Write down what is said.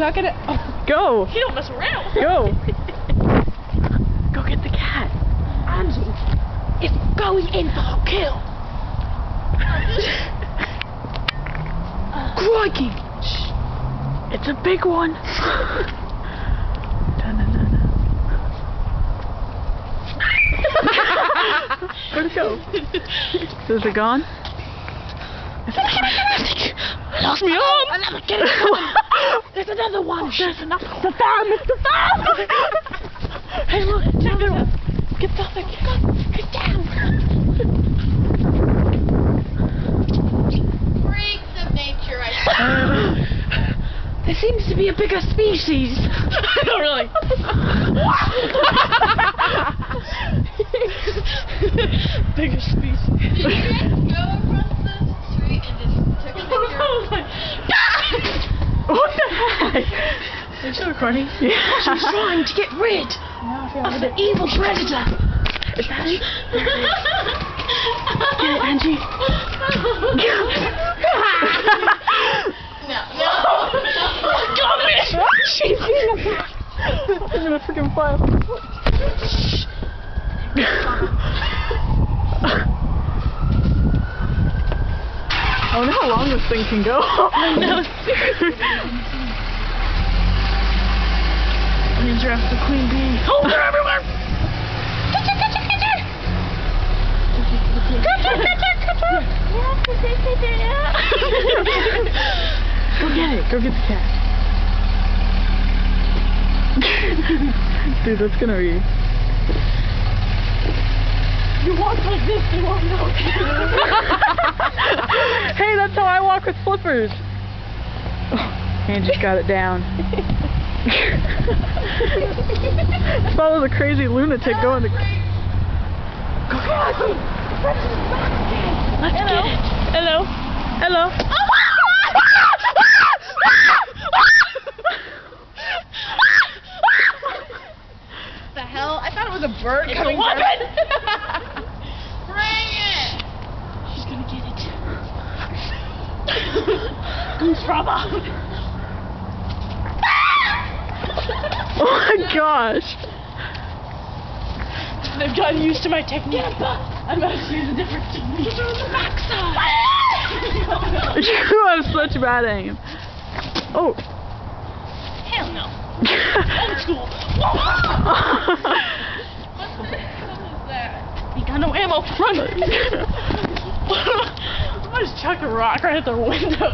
not gonna. Oh, Go. he don't mess around. Go. Go get the cat. Angie is going in for a kill. Crikey. It's a big one. Where'd it go? Is it gone? Lost me arm. Get it. There's another one. There's another one. The farm. It's the farm. Hey, look. Down there. Get down there. Get down. Freaks of nature, I There seems to be a bigger species. Oh, really? Bigger species. Did you guys go across the street and just took a picture? What the heck? Are you recording? Yeah. She's trying to get rid of the evil predator. Is that it? Get it, Angie. No. Got it! She's in the back. I'm gonna freaking fly. I wonder how long this thing can go. I know. Green giraffe, the queen bee. Oh, they're everywhere! Go get it. Go get the cat. Dude, that's gonna be... You walk like this, you won't know. Hey, that's how I walk with flippers. Oh, Angie's got it down. Follow the crazy lunatic going to... Go get it. Let's get it. Hello. Hello. The hell? I thought it was a bird It's coming a weapon. Bring it! She's gonna get it. Goose rubber. Oh my gosh. They've gotten used to my technique. I'm about to use a different technique. Get her on the backside. You have such bad aim. Oh. Hell no. Old school. What the hell is that? Ain't got no ammo. Run. I just chucked a rock right at their window.